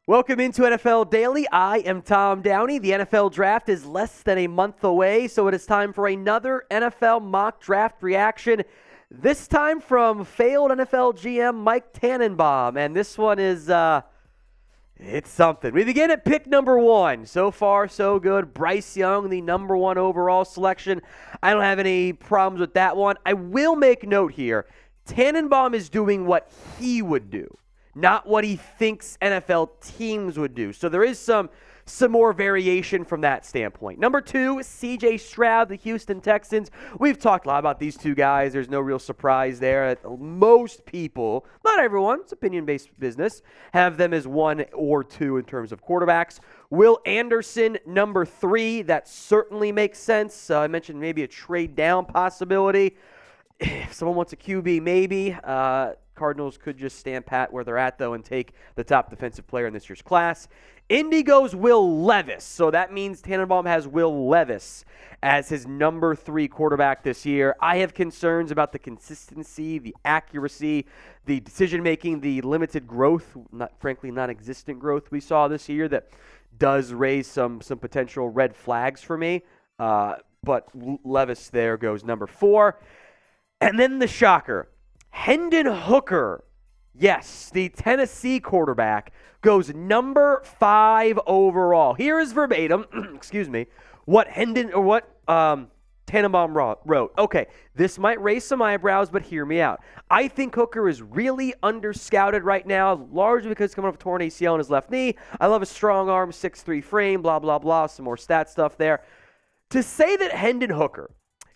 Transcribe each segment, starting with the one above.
Welcome into NFL Daily. I am Tom Downey. The NFL Draft is less than a month away, so it is time for another NFL mock draft reaction. This time from failed NFL GM Mike Tannenbaum, and this one is, it's something. We begin at pick number 1. So far, so good. Bryce Young, the number 1 overall selection. I don't have any problems with that one. I will make note here. Tannenbaum is doing what he would do, not what he thinks NFL teams would do. So there is some more variation from that standpoint. Number 2, C.J. Stroud, the Houston Texans. We've talked a lot about these two guys. There's no real surprise there. Most people, not everyone, it's opinion-based business, have them as 1 or 2 in terms of quarterbacks. Will Anderson, number 3. That certainly makes sense. I mentioned maybe a trade down possibility. If someone wants a QB, maybe. Cardinals could just stand pat where they're at, though, and take the top defensive player in this year's class. Indy goes Will Levis. So that means Tannenbaum has Will Levis as his number 3 quarterback this year. I have concerns about the consistency, the accuracy, the decision-making, the limited growth, frankly, non-existent growth we saw this year that does raise some potential red flags for me. But Levis there goes number 4. And then the shocker, Hendon Hooker, yes, the Tennessee quarterback, goes number 5 overall. Here is verbatim, what Tannenbaum wrote. Okay, this might raise some eyebrows, but hear me out. I think Hooker is really underscouted right now, largely because he's coming off a torn ACL in his left knee. I love a strong arm, 6'3" frame, blah, blah, blah, some more stat stuff there. To say that Hendon Hooker,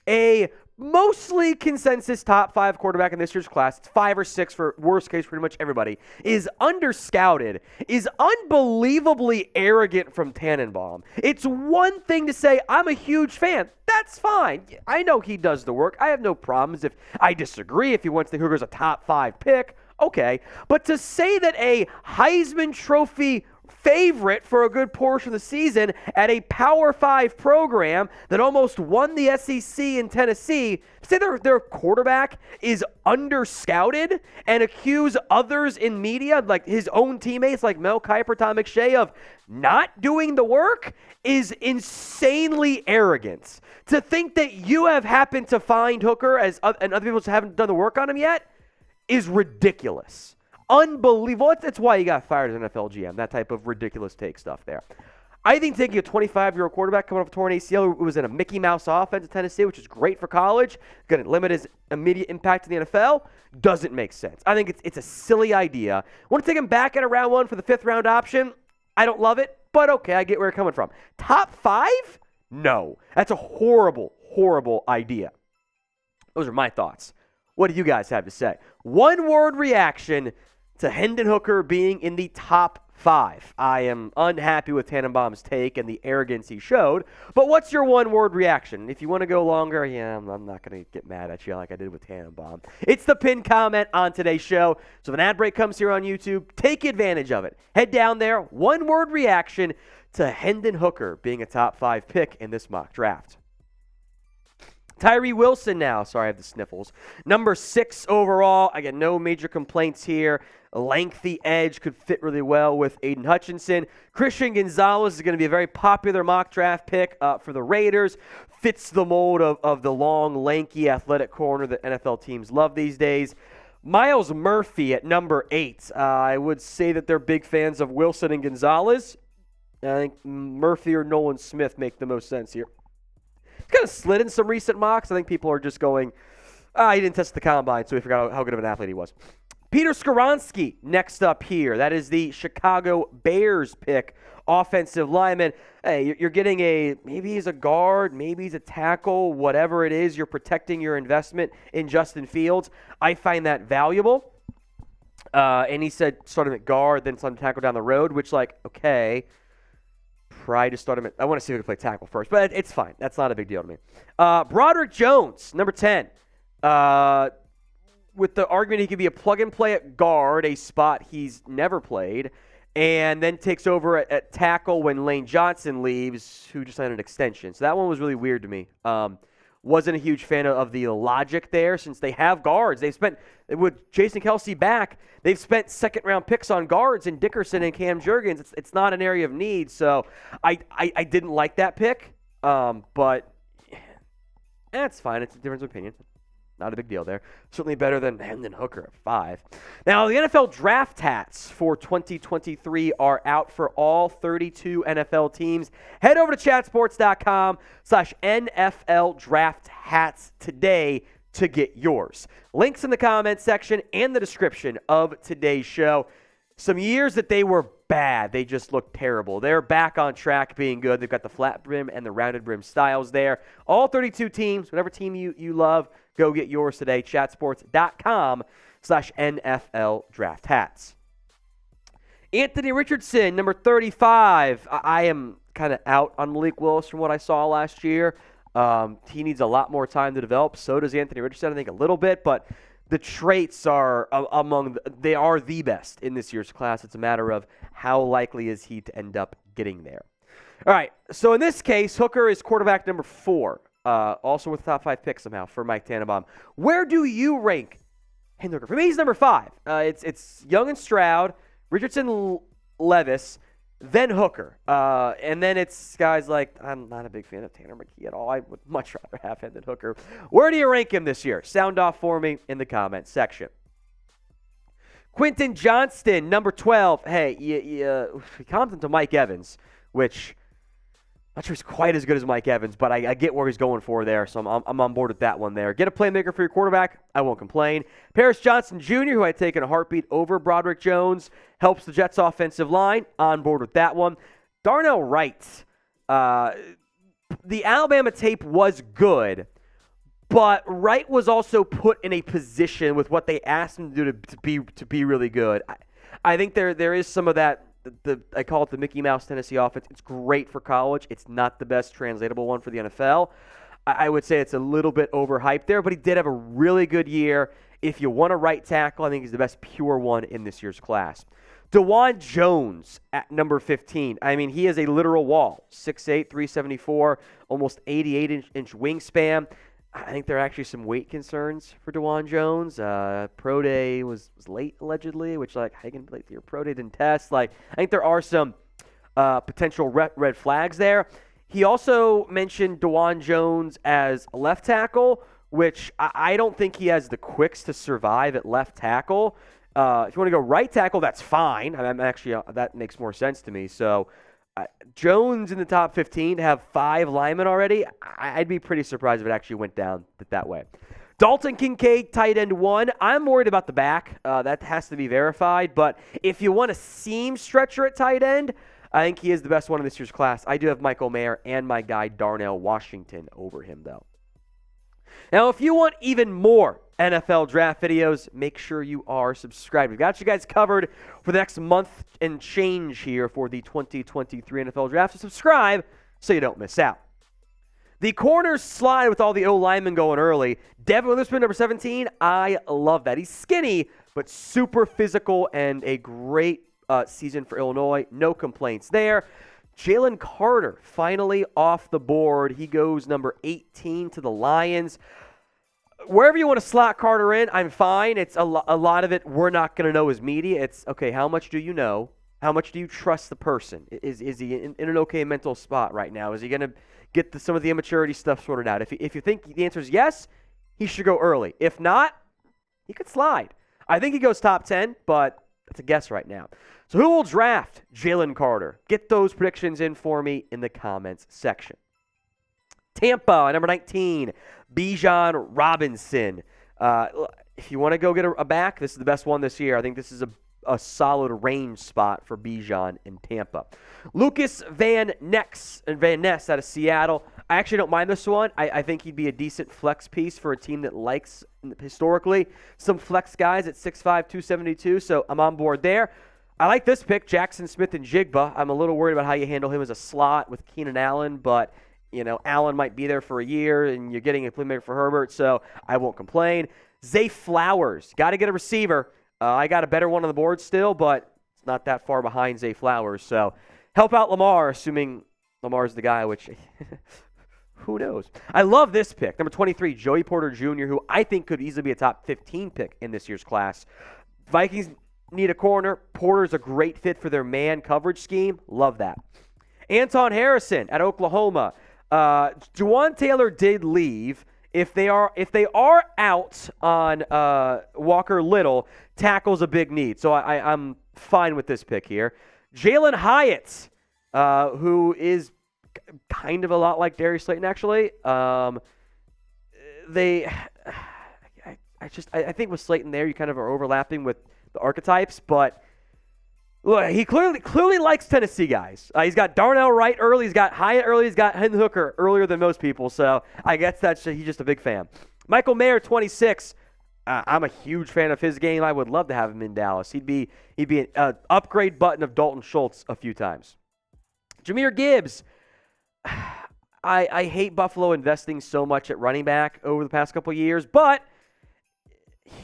a mostly consensus top 5 quarterback in this year's class, it's 5 or 6 for worst case pretty much everybody, is underscouted, is unbelievably arrogant from Tannenbaum. It's one thing to say, I'm a huge fan. That's fine. I know he does the work. I have no problems if I disagree, if he wants the Hooker's a top 5 pick. Okay. But to say that a Heisman Trophy favorite for a good portion of the season at a Power 5 program that almost won the SEC in Tennessee, say their quarterback is underscouted and accuse others in media, like his own teammates like Mel Kiper, Tom McShay, of not doing the work is insanely arrogant. To think that you have happened to find Hooker and other people haven't done the work on him yet is ridiculous. Unbelievable. That's why he got fired as an NFL GM, that type of ridiculous take stuff there. I think taking a 25-year-old quarterback coming off a torn ACL who was in a Mickey Mouse offense at Tennessee, which is great for college, going to limit his immediate impact in the NFL, doesn't make sense. I think it's a silly idea. Want to take him back at a round 1 for the 5th round option? I don't love it, but okay, I get where you're coming from. Top 5? No. That's a horrible, horrible idea. Those are my thoughts. What do you guys have to say? One-word reaction to Hendon Hooker being in the top 5. I am unhappy with Tannenbaum's take and the arrogance he showed, but what's your one-word reaction? If you want to go longer, I'm not going to get mad at you like I did with Tannenbaum. It's the pinned comment on today's show, so if an ad break comes here on YouTube, take advantage of it. Head down there, one-word reaction to Hendon Hooker being a top 5 pick in this mock draft. Tyree Wilson now. Sorry, I have the sniffles. Number 6 overall. I get no major complaints here. A lengthy edge could fit really well with Aiden Hutchinson. Christian Gonzalez is going to be a very popular mock draft pick for the Raiders. Fits the mold of the long, lanky, athletic corner that NFL teams love these days. Myles Murphy at number 8. I would say that they're big fans of Wilson and Gonzalez. I think Murphy or Nolan Smith make the most sense here. Kind of slid in some recent mocks. I think people are just going, he didn't test the combine, so we forgot how good of an athlete he was. Peter Skoronski next up here. That is the Chicago Bears pick, offensive lineman. Hey, you're getting maybe he's a guard, maybe he's a tackle, whatever it is. You're protecting your investment in Justin Fields. I find that valuable. And he said start him at guard, then start him tackle down the road, which okay. Try to start him I want to see if we can play tackle first, but it's fine. That's not a big deal to me. Broderick Jones, number 10. With the argument he could be a plug-and-play at guard, a spot he's never played, and then takes over at tackle when Lane Johnson leaves, who just signed an extension. So that one was really weird to me. Wasn't a huge fan of the logic there since they have guards. They've spent, with Jason Kelce back, they've spent second-round picks on guards in Dickerson and Cam Jurgens. It's not an area of need, so I didn't like that pick, but that's fine. It's a difference of opinion. Not a big deal there. Certainly better than Hendon Hooker at 5. Now, the NFL draft hats for 2023 are out for all 32 NFL teams. Head over to chatsports.com/NFL draft hats today to get yours. Links in the comments section and the description of today's show. Some years that they were bad. They just looked terrible. They're back on track being good. They've got the flat brim and the rounded brim styles there. All 32 teams, whatever team you love, go get yours today. Chatsports.com/NFL draft hats. Anthony Richardson, number 35. I am kind of out on Malik Willis from what I saw last year. He needs a lot more time to develop. So does Anthony Richardson, I think a little bit, but the traits are they are the best in this year's class. It's a matter of how likely is he to end up getting there. All right, so in this case, Hooker is quarterback number 4, also with top 5 picks somehow for Mike Tannenbaum. Where do you rank Hendon Hooker? For me, he's number 5. It's Young and Stroud, Richardson, Levis, then Hooker. And then it's guys like, I'm not a big fan of Tanner McKee at all. I would much rather have Hendon Hooker. Where do you rank him this year? Sound off for me in the comments section. Quentin Johnston, number 12. Hey, you comped him to Mike Evans, which I'm not sure he's quite as good as Mike Evans, but I get where he's going for there, so I'm on board with that one there. Get a playmaker for your quarterback, I won't complain. Paris Johnson Jr., who I'd taken a heartbeat over Broderick Jones, helps the Jets' offensive line, on board with that one. Darnell Wright, the Alabama tape was good, but Wright was also put in a position with what they asked him to do to be really good. I think there is some of that. I call it the Mickey Mouse Tennessee offense. It's great for college. It's not the best translatable one for the NFL. I would say it's a little bit overhyped there, but he did have a really good year. If you want a right tackle, I think he's the best pure one in this year's class. DeJuan Jones at number 15. I mean, he is a literal wall. 6'8", 374, almost 88-inch wingspan. I think there are actually some weight concerns for DeJuan Jones. Pro day was late, allegedly, which, like, how you can late to your pro day didn't test. Like, I think there are some potential red flags there. He also mentioned DeJuan Jones as a left tackle, which I don't think he has the quicks to survive at left tackle. If you want to go right tackle, that's fine. I'm actually that makes more sense to me. So Jones in the top 15 to have 5 linemen already, I'd be pretty surprised if it actually went down that way. Dalton Kincaid, tight end 1. I'm worried about the back. That has to be verified. But if you want a seam stretcher at tight end, I think he is the best one in this year's class. I do have Michael Mayer and my guy Darnell Washington over him, though. Now, if you want even more NFL draft videos, make sure you are subscribed. We've got you guys covered for the next month and change here for the 2023 NFL Draft. So subscribe so you don't miss out. The corners slide with all the O-linemen going early. Devin Witherspoon, number 17, I love that. He's skinny, but super physical and a great season for Illinois. No complaints there. Jalen Carter, finally off the board. He goes number 18 to the Lions. Wherever you want to slot Carter in, I'm fine. It's a lot of it we're not going to know as media. It's, okay, how much do you know? How much do you trust the person? Is he in an okay mental spot right now? Is he going to get some of the immaturity stuff sorted out? If you think the answer is yes, he should go early. If not, he could slide. I think he goes top 10, but that's a guess right now. So who will draft Jalen Carter? Get those predictions in for me in the comments section. Tampa, number 19, Bijan Robinson. If you want to go get a back, this is the best one this year. I think this is a solid range spot for Bijan in Tampa. Lucas Van Ness out of Seattle. I actually don't mind this one. I think he'd be a decent flex piece for a team that likes, historically, some flex guys at 6'5", 272, so I'm on board there. I like this pick, Jackson Smith and Jigba. I'm a little worried about how you handle him as a slot with Keenan Allen, but Allen might be there for a year, and you're getting a playmaker for Herbert, so I won't complain. Zay Flowers, got to get a receiver. I got a better one on the board still, but it's not that far behind Zay Flowers. So help out Lamar, assuming Lamar's the guy, which Who knows? I love this pick. Number 23, Joey Porter Jr., who I think could easily be a top 15 pick in this year's class. Vikings need a corner. Porter's a great fit for their man coverage scheme. Love that. Anton Harrison at Oklahoma. Juwan Taylor did leave. If they are out on Walker Little, tackle's a big need. So I'm fine with this pick here. Jalen Hyatt, who is kind of a lot like Darius Slayton, actually. I think with Slayton there, you kind of are overlapping with the archetypes, but look, he clearly likes Tennessee guys. He's got Darnell Wright early, he's got Hyatt early, he's got Hendon Hooker earlier than most people, so I guess he's just a big fan. Michael Mayer, 26. I'm a huge fan of his game. I would love to have him in Dallas. He'd be an upgrade button of Dalton Schultz a few times. Jahmyr Gibbs. I hate Buffalo investing so much at running back over the past couple of years, but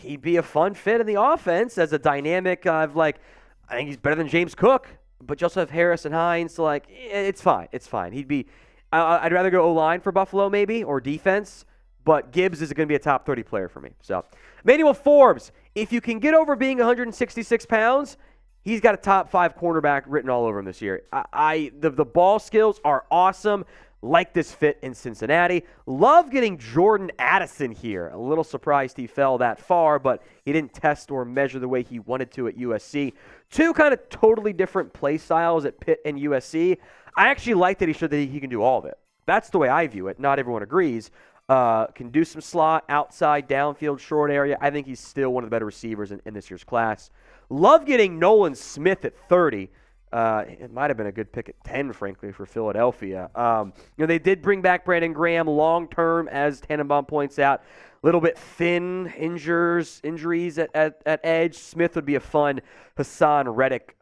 he'd be a fun fit in the offense as a dynamic I think he's better than James Cook, but you also have Harris and Hines, so it's fine. It's fine. I'd rather go O-line for Buffalo maybe, or defense, but Gibbs is going to be a top 30 player for me. So, Emmanuel Forbes, if you can get over being 166 pounds, he's got a top 5 cornerback written all over him this year. The ball skills are awesome. Like this fit in Cincinnati. Love getting Jordan Addison here. A little surprised he fell that far, but he didn't test or measure the way he wanted to at USC. Two kind of totally different play styles at Pitt and USC. I actually like that he showed that he can do all of it. That's the way I view it. Not everyone agrees. Can do some slot, outside, downfield, short area. I think he's still one of the better receivers in this year's class. Love getting Nolan Smith at 30. It might have been a good pick at 10, frankly, for Philadelphia. They did bring back Brandon Graham long-term, as Tannenbaum points out. A little bit thin, injuries at edge. Smith would be a fun Hassan Reddick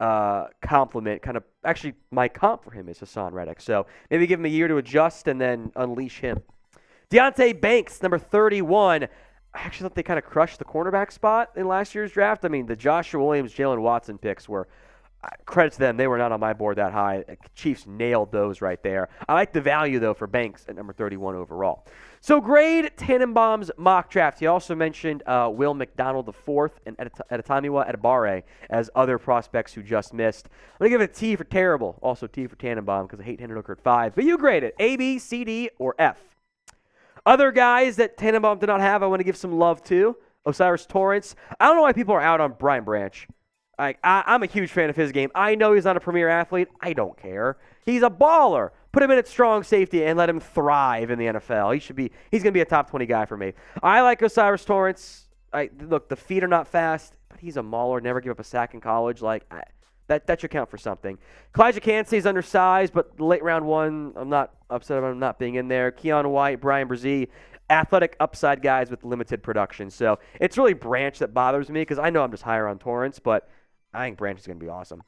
compliment. Actually, my comp for him is Hassan Reddick. So maybe give him a year to adjust and then unleash him. Deonte Banks, number 31. I actually thought they kind of crushed the cornerback spot in last year's draft. I mean, the Joshua Williams, Jalen Watson picks were credit to them. They were not on my board that high. Chiefs nailed those right there. I like the value, though, for Banks at number 31 overall. So grade Tannenbaum's mock draft. He also mentioned Will McDonald IV and Adetomiwa Adebawore as other prospects who just missed. I'm going to give it a T for terrible. Also T for Tannenbaum because I hate Hendon Hooker at 5. But you grade it. A, B, C, D, or F. Other guys that Tannenbaum did not have, I want to give some love to. Osiris Torrance. I don't know why people are out on Brian Branch. I'm a huge fan of his game. I know he's not a premier athlete. I don't care. He's a baller. Put him in at strong safety and let him thrive in the NFL. He's going to be a top 20 guy for me. I like Osiris Torrance. Look, the feet are not fast, but he's a mauler. Never give up a sack in college. That should count for something. Kalijah Kancey's undersized, but late round one, I'm not upset about him not being in there. Keon White, Brian Brzee, athletic upside guys with limited production. So it's really Branch that bothers me because I know I'm just higher on Torrance, but I think Branch is going to be awesome.